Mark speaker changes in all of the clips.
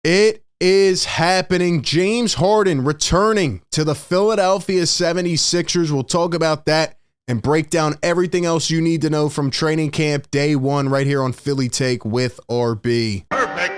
Speaker 1: It is happening. James Harden returning to the Philadelphia 76ers. We'll talk about that and break down everything else you need to know from training camp day one right here on Philly Take with RB. Perfect.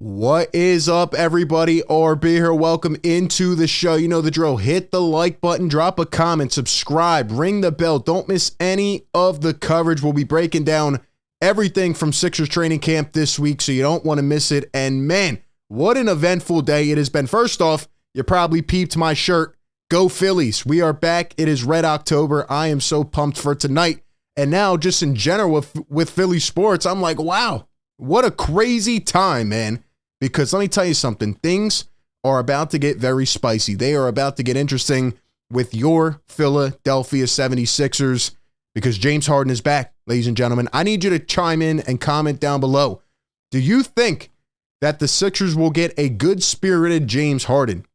Speaker 1: What is up, everybody? RB here. Welcome into the show. You know the drill. Hit the like button, drop a comment, subscribe, ring the bell. Don't miss any of the coverage. We'll be breaking down everything from Sixers training camp this week, so you don't want to miss it. And man, what an eventful day it has been. First off, you probably peeped my shirt. Go Phillies. We are back. It is Red October. I am so pumped for tonight. And now just in general with Philly sports, I'm like, wow, what a crazy time, man. Because let me tell you something, things are about to get very spicy. They are about to get interesting with your Philadelphia 76ers because James Harden is back, ladies and gentlemen. I need you to chime in and comment down below. Do you think that the Sixers will get a good-spirited James Harden?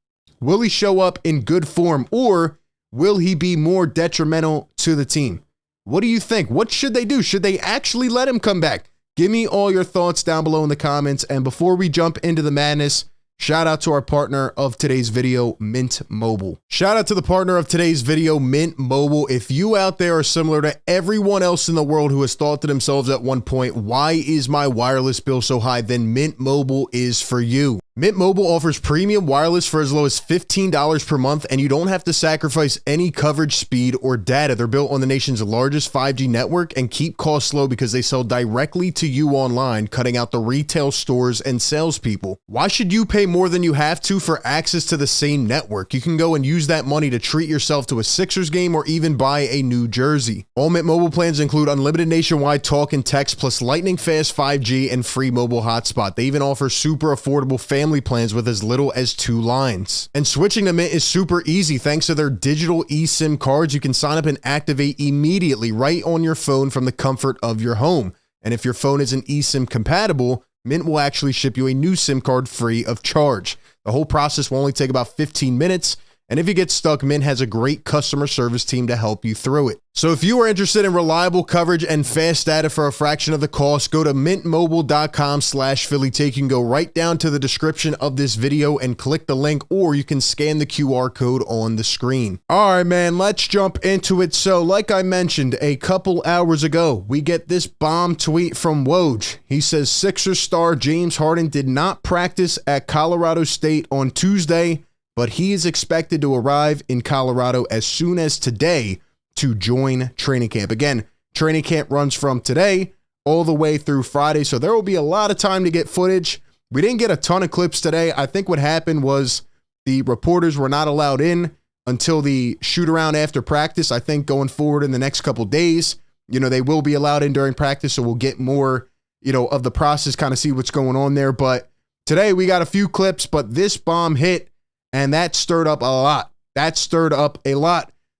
Speaker 1: Will he show up in good form, or will he be more detrimental to the team? What do you think? What should they do? Should they actually let him come back? Give me all your thoughts down below in the comments. And before we jump into the madness, shout out to our partner of today's video, Mint Mobile. Shout out to the partner of today's video, Mint Mobile. If you out there are similar to everyone else in the world who has thought to themselves at one point, why is my wireless bill so high? Then Mint Mobile is for you. Mint Mobile offers premium wireless for as low as $15 per month, and you don't have to sacrifice any coverage, speed, or data. They're built on the nation's largest 5G network and keep costs low because they sell directly to you online, cutting out the retail stores and salespeople. Why should you pay more than you have to for access to the same network? You can go and use that money to treat yourself to a Sixers game or even buy a new jersey. All Mint Mobile plans include unlimited nationwide talk and text plus lightning fast 5G and free mobile hotspot. They even offer super affordable family plans with as little as 2 lines. And switching to Mint is super easy thanks to their digital eSIM cards. You can sign up and activate immediately right on your phone from the comfort of your home. And if your phone isn't eSIM compatible, Mint will actually ship you a new SIM card free of charge. The whole process will only take about 15 minutes. And if you get stuck, Mint has a great customer service team to help you through it. So if you are interested in reliable coverage and fast data for a fraction of the cost, go to mintmobile.com/PhillyTake. You can go right down to the description of this video and click the link, or you can scan the QR code on the screen. All right, man, let's jump into it. So like I mentioned a couple hours ago, we get this bomb tweet from Woj. He says Sixers star James Harden did not practice at Colorado State on Tuesday, but he is expected to arrive in Colorado as soon as today to join training camp. Again, training camp runs from today all the way through Friday, so there will be a lot of time to get footage. We didn't get a ton of clips today. I think what happened was the reporters were not allowed in until the shoot around after practice. I think going forward in the next couple days, they will be allowed in during practice, so we'll get more, of the process, kind of see what's going on there. But today we got a few clips, but this bomb hit, and that stirred up a lot.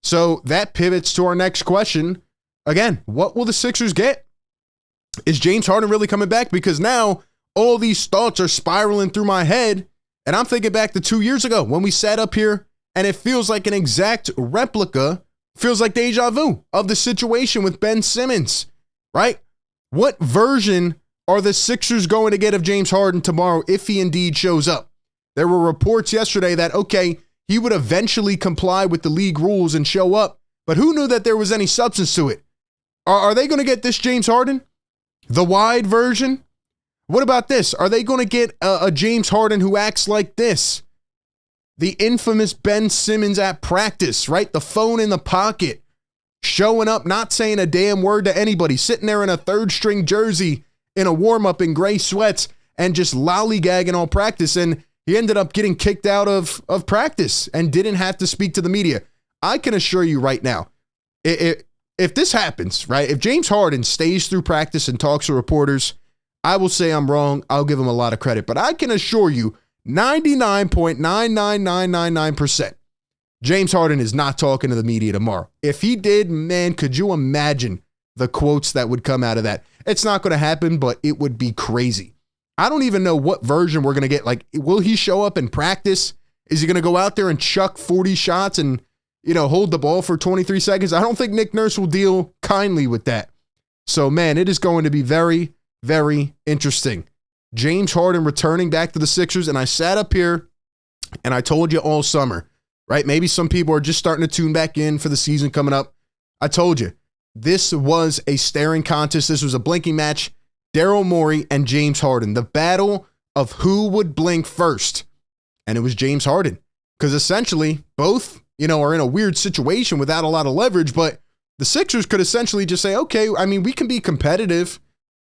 Speaker 1: So that pivots to our next question. Again, what will the Sixers get? Is James Harden really coming back? Because now all these thoughts are spiraling through my head, and I'm thinking back to 2 years ago when we sat up here, and it feels like an exact replica, feels like deja vu of the situation with Ben Simmons, right? What version are the Sixers going to get of James Harden tomorrow if he indeed shows up? There were reports yesterday that, okay, he would eventually comply with the league rules and show up, but who knew that there was any substance to it? Are they going to get this James Harden? The wide version? What about this? Are they going to get a James Harden who acts like this? The infamous Ben Simmons at practice, right? The phone in the pocket, showing up, not saying a damn word to anybody, sitting there in a third-string jersey in a warm-up in gray sweats and just lollygagging all practice, and he ended up getting kicked out of practice and didn't have to speak to the media. I can assure you right now, if this happens, right, if James Harden stays through practice and talks to reporters, I will say I'm wrong. I'll give him a lot of credit. But I can assure you 99.99999%, James Harden is not talking to the media tomorrow. If he did, man, could you imagine the quotes that would come out of that? It's not going to happen, but it would be crazy. I don't even know what version we're going to get. Like, will he show up in practice? Is he going to go out there and chuck 40 shots and, hold the ball for 23 seconds. I don't think Nick Nurse will deal kindly with that. So, man, it is going to be very, very interesting. James Harden returning back to the Sixers, and I sat up here and I told you all summer, right? Maybe some people are just starting to tune back in for the season coming up. I told you, this was a staring contest. This was a blinking match. Daryl Morey and James Harden, the battle of who would blink first. And it was James Harden, because essentially both, are in a weird situation without a lot of leverage, but the Sixers could essentially just say, okay, I mean, we can be competitive.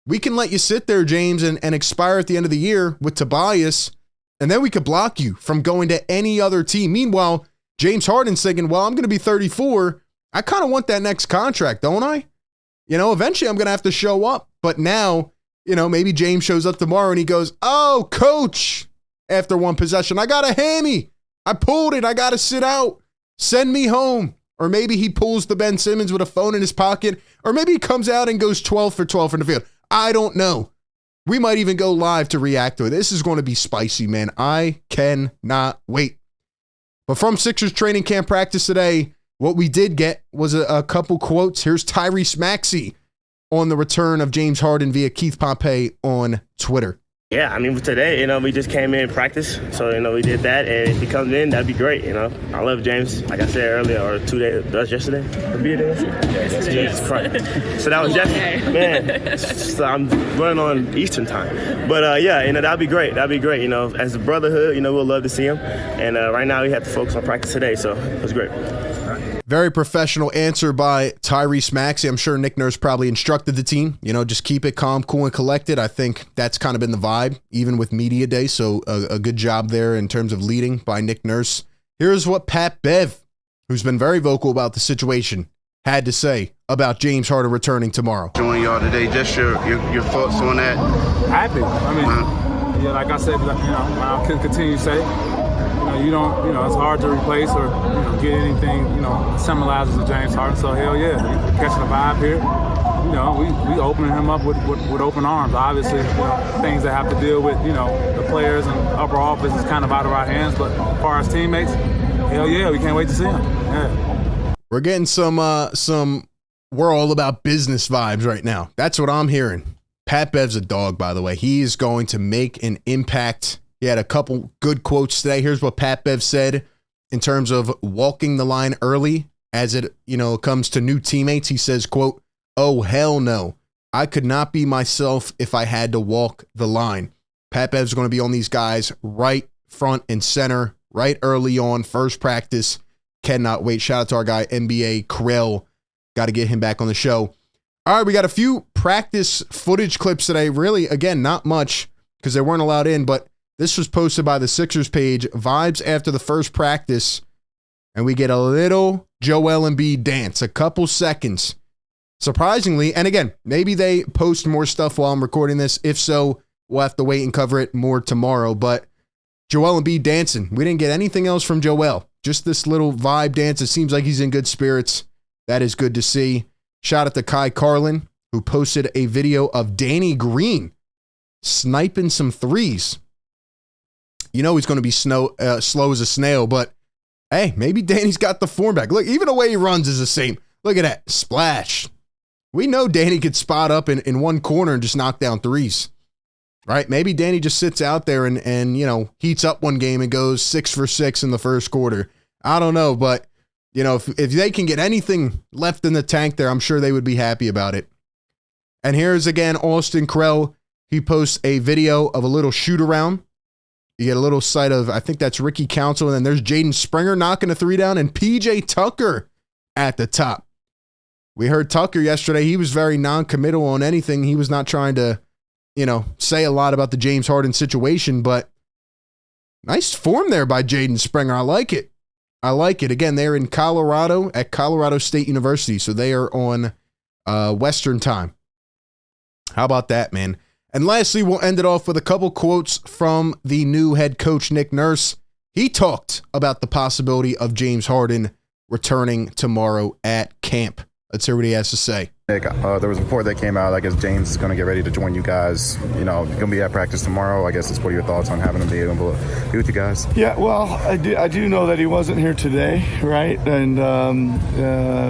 Speaker 1: We can let you sit there, James, and expire at the end of the year with Tobias, and then we could block you from going to any other team. Meanwhile, James Harden's thinking, well, I'm going to be 34. I kind of want that next contract, don't I? Eventually I'm going to have to show up. But now, maybe James shows up tomorrow and he goes, oh, coach, after one possession, I got a hammy. I pulled it. I got to sit out. Send me home. Or maybe he pulls the Ben Simmons with a phone in his pocket. Or maybe he comes out and goes 12 for 12 from the field. I don't know. We might even go live to react to it. This is going to be spicy, man. I cannot wait. But from Sixers training camp practice today, what we did get was a couple quotes. Here's Tyrese Maxey on the return of James Harden via Keith Pompey on Twitter.
Speaker 2: Yeah, I mean, today, we just came in practice. So, we did that. And if he comes in, that'd be great, I love James, like I said earlier, or 2 days, that was yesterday? Jesus Christ. So that was yesterday. Man, so I'm running on Eastern time. But, that'd be great. That'd be great. As a brotherhood, we'll love to see him. And right now we have to focus on practice today. So it was great.
Speaker 1: Very professional answer by Tyrese Maxey. I'm sure Nick Nurse probably instructed the team, just keep it calm, cool, and collected. I think that's kind of been the vibe, even with media day. So a good job there in terms of leading by Nick Nurse. Here's what Pat Bev, who's been very vocal about the situation, had to say about James Harden returning tomorrow.
Speaker 3: Joining y'all today, just your thoughts on that?
Speaker 4: Happy. I mean, like I said, I can continue to say, it's hard to replace or, get anything, symbolizes to James Harden. So, hell yeah, we're catching a vibe here. We opening him up with open arms. Obviously, things that have to deal with, the players and upper office is kind of out of our hands. But as far as teammates, hell yeah, we can't wait to see him. Yeah.
Speaker 1: We're getting some we're all about business vibes right now. That's what I'm hearing. Pat Bev's a dog, by the way. He is going to make an impact. He had a couple good quotes today. Here's what Pat Bev said in terms of walking the line early as it, comes to new teammates. He says, quote, oh, hell no. I could not be myself if I had to walk the line. Pat Bev's going to be on these guys right front and center, right early on, first practice. Cannot wait. Shout out to our guy, NBA Krell. Got to get him back on the show. All right, we got a few practice footage clips today. Really, again, not much because they weren't allowed in, but this was posted by the Sixers page, vibes after the first practice, and we get a little Joel Embiid dance, a couple seconds. Surprisingly, and again, maybe they post more stuff while I'm recording this. If so, we'll have to wait and cover it more tomorrow. But Joel Embiid dancing. We didn't get anything else from Joel. Just this little vibe dance. It seems like he's in good spirits. That is good to see. Shout out to Kai Carlin, who posted a video of Danny Green sniping some threes. He's going to be slow as a snail, but hey, maybe Danny's got the form back. Look, even the way he runs is the same. Look at that. Splash. We know Danny could spot up in one corner and just knock down threes, right? Maybe Danny just sits out there and heats up one game and goes 6 for 6 in the first quarter. I don't know, but, if they can get anything left in the tank there, I'm sure they would be happy about it. And here's, again, Austin Krell. He posts a video of a little shoot-around. You get a little sight of, I think that's Ricky Council, and then there's Jaden Springer knocking a three down, and PJ Tucker at the top. We heard Tucker yesterday. He was very non-committal on anything. He was not trying to, say a lot about the James Harden situation, but nice form there by Jaden Springer. I like it. Again, they're in Colorado at Colorado State University, so they are on Western time. How about that, man? And lastly, we'll end it off with a couple quotes from the new head coach, Nick Nurse. He talked about the possibility of James Harden returning tomorrow at camp. Let's hear what he has to say.
Speaker 5: Nick, there was a report that came out. I guess James is going to get ready to join you guys. You know, going to be at practice tomorrow. I guess what are your thoughts on having him be able to be with you guys?
Speaker 6: Yeah, well, I do know that he wasn't here today, right? And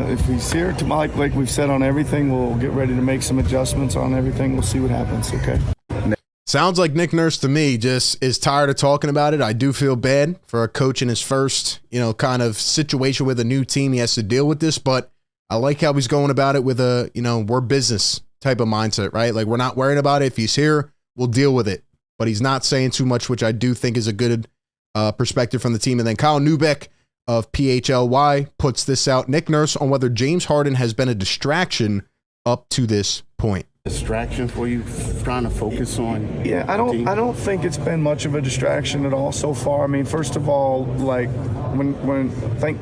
Speaker 6: if he's here, like we've said on everything, we'll get ready to make some adjustments on everything. We'll see what happens, okay?
Speaker 1: Sounds like Nick Nurse to me just is tired of talking about it. I do feel bad for a coach in his first, kind of situation with a new team. He has to deal with this, but I like how he's going about it with a, we're business type of mindset, right? Like, we're not worrying about it. If he's here, we'll deal with it. But he's not saying too much, which I do think is a good perspective from the team. And then Kyle Neubeck of PHLY puts this out. Nick Nurse on whether James Harden has been a distraction up to this point.
Speaker 3: Distraction for you, trying to focus on.
Speaker 6: Yeah, I don't think it's been much of a distraction at all so far. I mean, first of all, like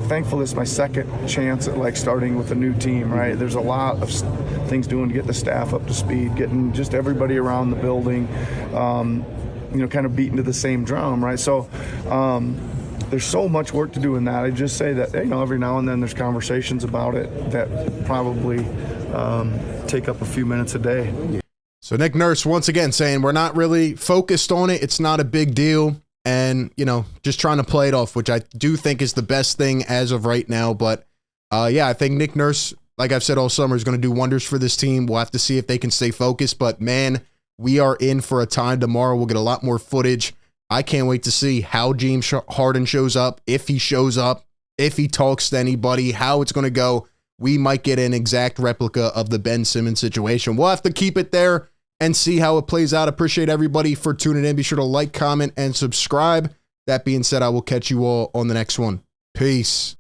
Speaker 6: thankful it's my second chance at like starting with a new team, right? There's a lot of things doing to get the staff up to speed, getting just everybody around the building, kind of beating to the same drum, right? So there's so much work to do in that. I just say that, every now and then there's conversations about it that probably take up a few minutes a day.
Speaker 1: So Nick Nurse, once again, saying we're not really focused on it. It's not a big deal. And, just trying to play it off, which I do think is the best thing as of right now. But, I think Nick Nurse, like I've said all summer, is going to do wonders for this team. We'll have to see if they can stay focused. But, man, we are in for a time tomorrow. We'll get a lot more footage. I can't wait to see how James Harden shows up, if he shows up, if he talks to anybody, how it's going to go. We might get an exact replica of the Ben Simmons situation. We'll have to keep it there and see how it plays out. Appreciate everybody for tuning in. Be sure to like, comment, and subscribe. That being said, I will catch you all on the next one. Peace.